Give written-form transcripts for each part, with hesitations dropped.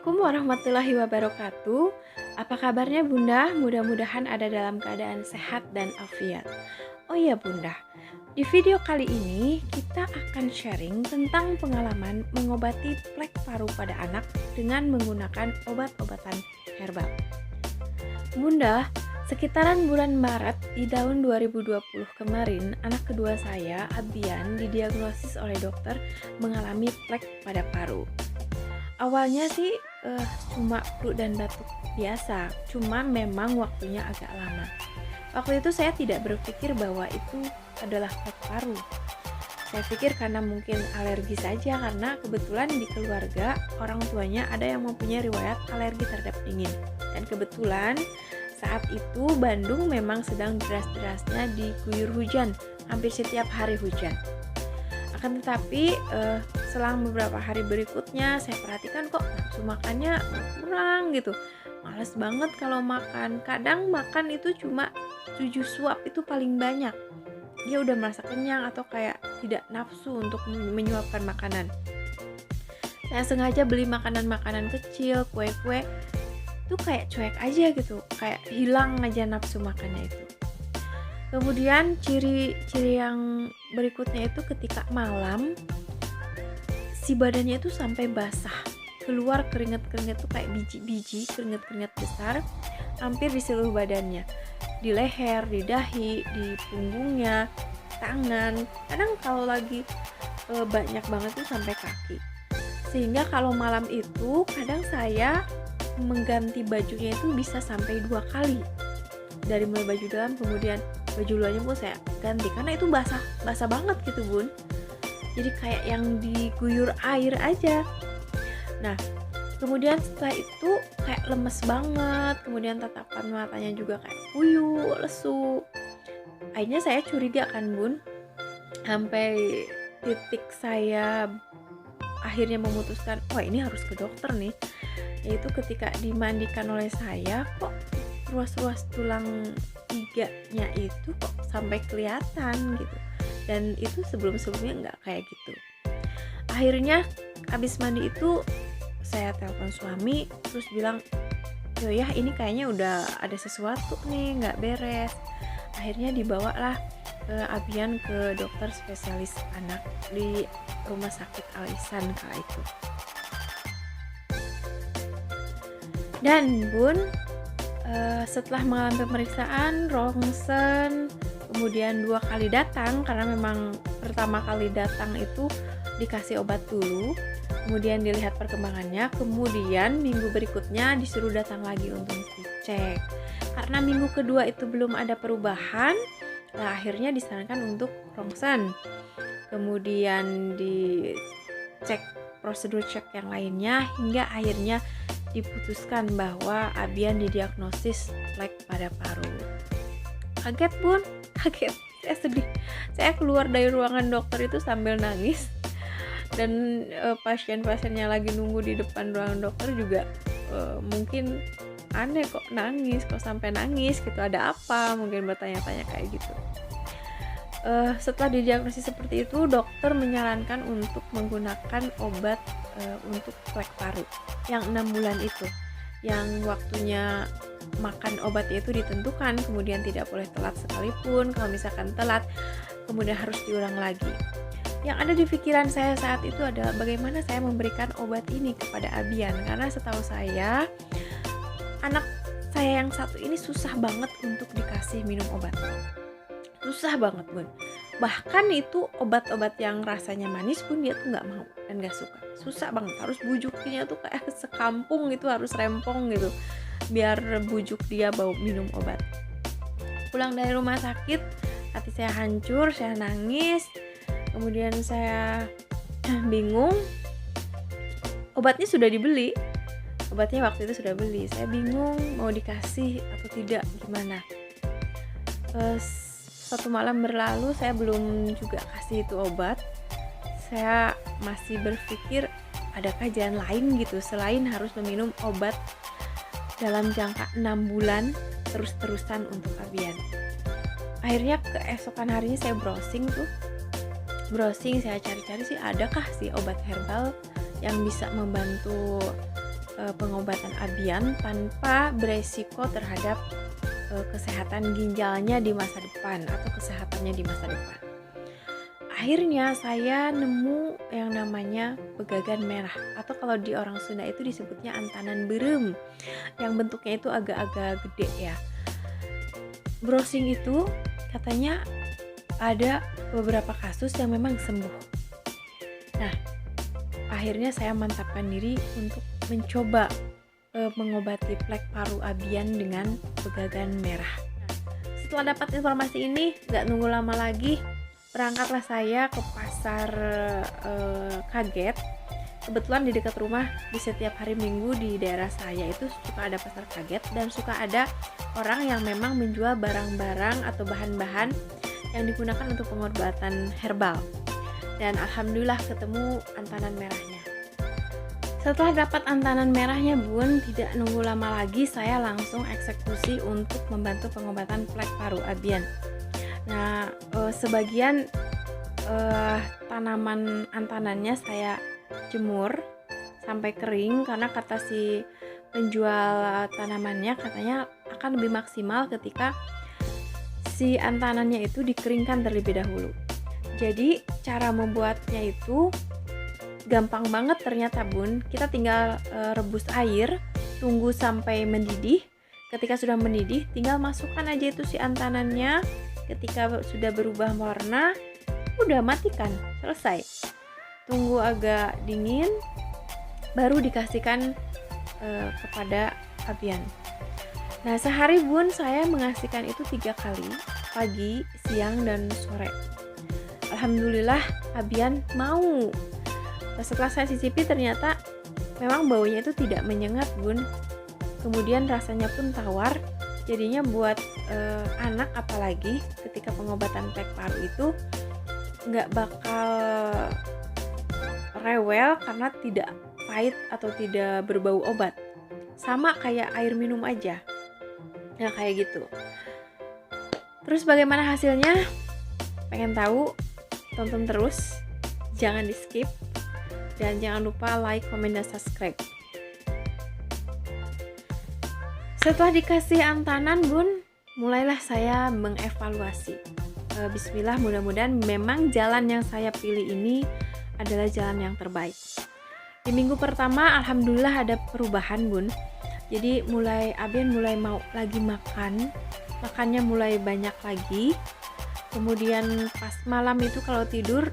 Assalamualaikum warahmatullahi wabarakatuh. Apa kabarnya Bunda? Mudah-mudahan ada dalam keadaan sehat dan afiat. Oh iya Bunda, di video kali ini kita akan sharing tentang pengalaman mengobati plek paru pada anak dengan menggunakan obat-obatan herbal. Bunda, sekitaran bulan Maret di tahun 2020 kemarin, anak kedua saya, Abian, didiagnosis oleh dokter mengalami plek pada paru. Awalnya sih cuma flu dan batuk biasa, cuma memang waktunya agak lama. Waktu itu saya tidak berpikir bahwa itu adalah plek paru. Saya pikir karena mungkin alergi saja, karena kebetulan di keluarga orang tuanya ada yang mempunyai riwayat alergi terhadap dingin. Dan kebetulan saat itu Bandung memang sedang deras-derasnya diguyur hujan, hampir setiap hari hujan. Akan tetapi selang beberapa hari berikutnya saya perhatikan kok nafsu makannya kurang gitu, males banget kalau makan. Kadang makan itu cuma 7 suap itu paling banyak. Dia udah merasa kenyang atau kayak tidak nafsu untuk menyuapkan makanan. Saya sengaja beli makanan-makanan kecil, kue-kue, itu kayak cuek aja gitu, kayak hilang aja nafsu makannya itu. Kemudian ciri-ciri yang berikutnya itu ketika malam si badannya itu sampai basah, keluar keringat-keringat tuh kayak biji-biji, keringat-keringat besar hampir di seluruh badannya, di leher, di dahi, di punggungnya, tangan. Kadang kalau lagi banyak banget tuh sampai kaki. Sehingga kalau malam itu kadang saya mengganti bajunya itu bisa sampai 2 kali. Dari mulai baju dalam kemudian baju luarnya pun saya ganti karena itu basah banget gitu Bun. Jadi kayak yang diguyur air aja. Nah, kemudian setelah itu kayak lemes banget, kemudian tatapan matanya juga kayak puyuh, lesu. Akhirnya saya curiga kan Bun, sampai titik saya akhirnya memutuskan, wah ini harus ke dokter nih. Yaitu ketika dimandikan oleh saya, kok ruas-ruas tulang iganya itu kok sampai kelihatan gitu, dan itu sebelum-sebelumnya nggak kayak gitu. Akhirnya habis mandi itu saya telepon suami terus bilang, yo ya ini kayaknya udah ada sesuatu nih nggak beres. Akhirnya dibawalah Abian ke dokter spesialis anak di rumah sakit Al Ihsan kala itu. Dan Bun, setelah mengalami pemeriksaan, rongsen, kemudian 2 kali datang, karena memang pertama kali datang itu dikasih obat dulu, kemudian dilihat perkembangannya, kemudian minggu berikutnya disuruh datang lagi untuk dicek. Karena minggu kedua itu belum ada perubahan, nah akhirnya disarankan untuk rongsen, kemudian dicek prosedur cek yang lainnya, hingga akhirnya diputuskan bahwa Abian didiagnosis plek pada paru. Kaget Bun, kaget. Saya sedih. Saya keluar dari ruangan dokter itu sambil nangis. Dan pasien-pasiennya lagi nunggu di depan ruangan dokter juga mungkin aneh kok nangis, kok sampai nangis gitu, ada apa? Mungkin bertanya-tanya kayak gitu. Setelah didiagnosis seperti itu, dokter menyarankan untuk menggunakan obat untuk plek paru yang 6 bulan itu, yang waktunya makan obatnya itu ditentukan, kemudian tidak boleh telat sekalipun. Kalau misalkan telat kemudian harus diulang lagi. Yang ada di pikiran saya saat itu adalah bagaimana saya memberikan obat ini kepada Abian, karena setahu saya anak saya yang satu ini susah banget untuk dikasih minum obat. Susah banget Bun. Bahkan itu obat-obat yang rasanya manis pun dia tuh gak mau dan gak suka. Susah banget, harus bujukinnya tuh kayak sekampung gitu, harus rempong gitu biar bujuk dia mau minum obat. Pulang dari rumah sakit, hati saya hancur, saya nangis. Kemudian saya bingung. Obatnya sudah dibeli. Obatnya waktu itu sudah beli. Saya bingung mau dikasih atau tidak, gimana. Satu malam berlalu saya belum juga kasih itu obat. Saya masih berpikir adakah jalan lain gitu selain harus meminum obat dalam jangka 6 bulan terus-terusan untuk Abian. Akhirnya keesokan harinya saya browsing, saya cari-cari sih adakah sih obat herbal yang bisa membantu pengobatan Abian tanpa beresiko terhadap kesehatan ginjalnya di masa depan atau kesehatannya di masa depan. Akhirnya saya nemu yang namanya pegagan merah, atau kalau di orang Sunda itu disebutnya antanan berem, yang bentuknya itu agak-agak gede ya. Browsing itu katanya ada beberapa kasus yang memang sembuh. Nah, akhirnya saya mantapkan diri untuk mencoba mengobati plek paru Abian dengan pegagan merah. Setelah dapat informasi ini, gak nunggu lama lagi, berangkatlah saya ke pasar Kaget. Kebetulan di dekat rumah, di setiap hari Minggu di daerah saya itu suka ada pasar Kaget, dan suka ada orang yang memang menjual barang-barang atau bahan-bahan yang digunakan untuk pengobatan herbal. Dan alhamdulillah ketemu antanan merahnya. Setelah dapat antanan merahnya Bun, tidak nunggu lama lagi saya langsung eksekusi untuk membantu pengobatan plek paru Abian. Nah, sebagian tanaman antanannya saya jemur sampai kering, karena kata si penjual tanamannya katanya akan lebih maksimal ketika si antanannya itu dikeringkan terlebih dahulu. Jadi cara membuatnya itu gampang banget ternyata Bun. Kita tinggal rebus air, tunggu sampai mendidih. Ketika sudah mendidih, tinggal masukkan aja itu si antanannya. Ketika sudah berubah warna, udah matikan, selesai. Tunggu agak dingin, baru dikasihkan kepada Abian. Nah, sehari Bun saya mengasihkan itu 3 kali, pagi, siang, dan sore. Alhamdulillah Abian mau. Setelah saya cicipi ternyata memang baunya itu tidak menyengat Bun. Kemudian rasanya pun tawar. Jadinya buat anak apalagi ketika pengobatan plek paru itu nggak bakal rewel karena tidak pahit atau tidak berbau obat. Sama kayak air minum aja. Nah, kayak gitu. Terus bagaimana hasilnya? Pengen tahu? Tonton terus. Jangan di skip. Dan jangan lupa like, comment, dan subscribe. Setelah dikasih antanan Bun, mulailah saya mengevaluasi. Bismillah, mudah-mudahan memang jalan yang saya pilih ini adalah jalan yang terbaik. Di minggu pertama alhamdulillah ada perubahan Bun. Jadi Abian mulai mau lagi makan, makannya mulai banyak lagi. Kemudian pas malam itu kalau tidur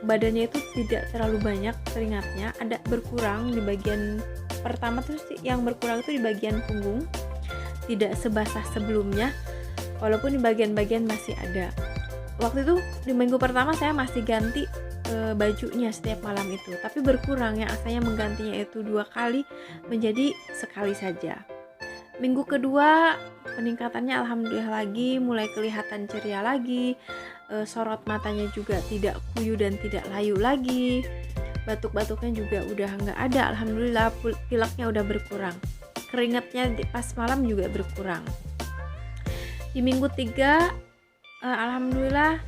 badannya itu tidak terlalu banyak keringatnya, ada berkurang di bagian pertama tuh yang berkurang itu di bagian punggung, tidak sebasah sebelumnya, walaupun di bagian-bagian masih ada. Waktu itu di minggu pertama saya masih ganti bajunya setiap malam itu, tapi berkurang, yang asalnya menggantinya itu 2 kali menjadi sekali saja. Minggu kedua peningkatannya alhamdulillah lagi, mulai kelihatan ceria lagi, sorot matanya juga tidak kuyu dan tidak layu lagi, batuk-batuknya juga udah nggak ada, alhamdulillah. Pileknya udah berkurang, keringatnya pas malam juga berkurang. Di minggu 3 alhamdulillah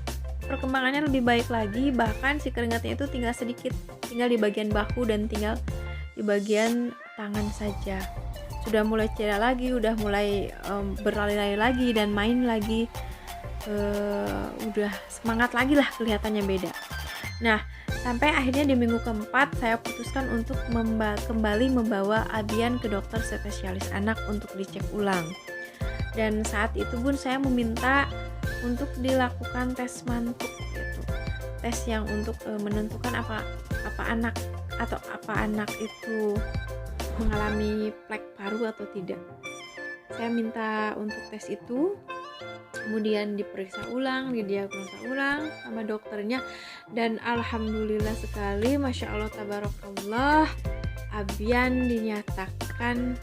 perkembangannya lebih baik lagi, bahkan si keringatnya itu tinggal sedikit, tinggal di bagian bahu dan tinggal di bagian tangan saja. Sudah mulai ceria lagi, udah mulai berlari-lari lagi dan main lagi, udah semangat lagi lah, kelihatannya beda. Nah, sampai akhirnya di minggu keempat saya putuskan untuk kembali membawa Abian ke dokter spesialis anak untuk dicek ulang. Dan saat itu Bun saya meminta untuk dilakukan tes mantuk gitu. Tes yang untuk menentukan apa anak itu mengalami plek paru atau tidak. Saya minta untuk tes itu, kemudian diperiksa ulang, didiagnosa ulang sama dokternya, dan alhamdulillah sekali, masya Allah tabarakallah, Abian dinyatakan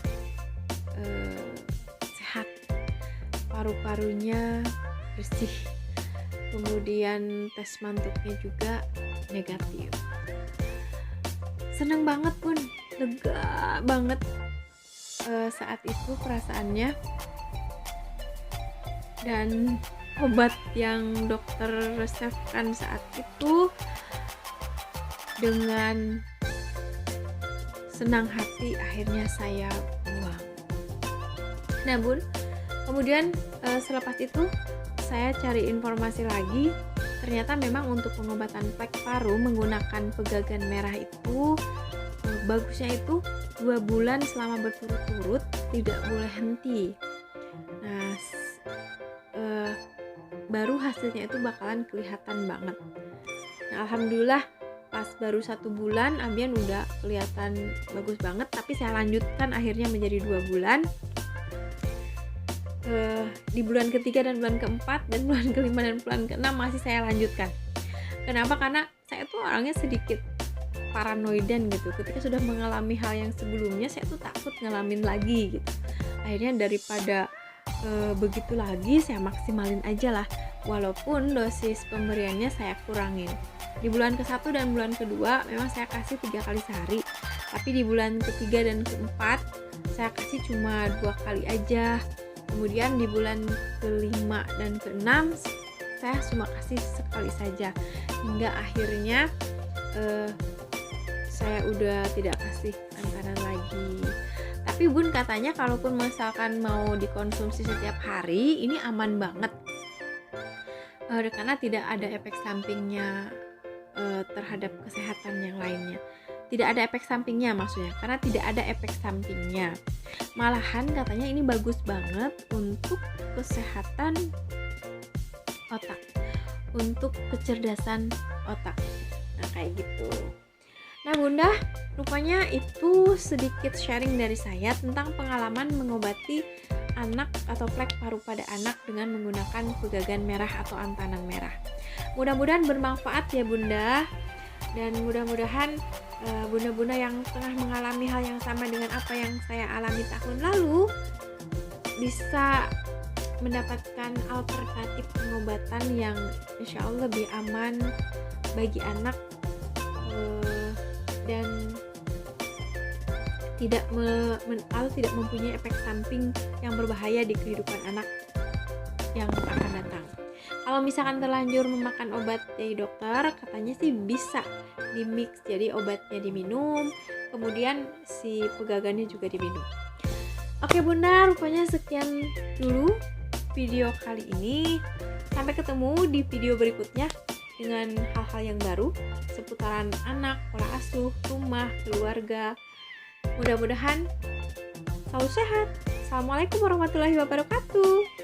sehat, paru-parunya bersih, kemudian tes mantuknya juga negatif. Seneng banget Pun, lega banget saat itu perasaannya. Dan obat yang dokter resepkan saat itu dengan senang hati akhirnya saya buang. Nah bun, kemudian selepas itu saya cari informasi lagi. Ternyata memang untuk pengobatan plek paru menggunakan pegagan merah itu bagusnya itu 2 bulan selama berturut-turut, tidak boleh henti. Nah baru hasilnya itu bakalan kelihatan banget. Nah alhamdulillah pas baru 1 bulan Ambian udah kelihatan bagus banget, tapi saya lanjutkan akhirnya menjadi 2 bulan. Di bulan ketiga dan bulan keempat dan bulan kelima dan bulan keenam masih saya lanjutkan. Kenapa? Karena saya tuh orangnya sedikit paranoidan gitu. Ketika sudah mengalami hal yang sebelumnya, saya tuh takut ngalamin lagi gitu. Akhirnya daripada begitu lagi, saya maksimalin aja lah. Walaupun dosis pemberiannya saya kurangin. Di bulan ke-1 dan bulan kedua memang saya kasih 3 kali sehari. Tapi di bulan ketiga dan keempat saya kasih cuma 2 kali aja. Kemudian di bulan kelima dan keenam saya cuma kasih sekali saja. Hingga akhirnya saya udah tidak kasih makanan lagi. Tapi bun katanya kalaupun misalkan mau dikonsumsi setiap hari ini aman banget. Karena tidak ada efek sampingnya terhadap kesehatan yang lainnya. Tidak ada efek sampingnya maksudnya, karena tidak ada efek sampingnya. Malahan katanya ini bagus banget untuk kesehatan otak, untuk kecerdasan otak. Nah kayak gitu. Nah bunda, rupanya itu sedikit sharing dari saya tentang pengalaman mengobati anak atau plek paru pada anak dengan menggunakan pegagan merah atau antanan merah. Mudah-mudahan bermanfaat ya bunda, dan mudah-mudahan bunda-bunda yang tengah mengalami hal yang sama dengan apa yang saya alami tahun lalu bisa mendapatkan alternatif pengobatan yang insya Allah lebih aman bagi anak dan tidak mempunyai efek samping yang berbahaya di kehidupan anak yang akan datang. Kalau misalkan terlanjur memakan obat dari dokter, katanya sih bisa dimix, jadi obatnya diminum, kemudian si pegagannya juga diminum. Oke bunda, rupanya sekian dulu video kali ini. Sampai ketemu di video berikutnya dengan hal-hal yang baru seputaran anak, pola asuh, rumah, keluarga. Mudah-mudahan selalu sehat. Assalamualaikum warahmatullahi wabarakatuh.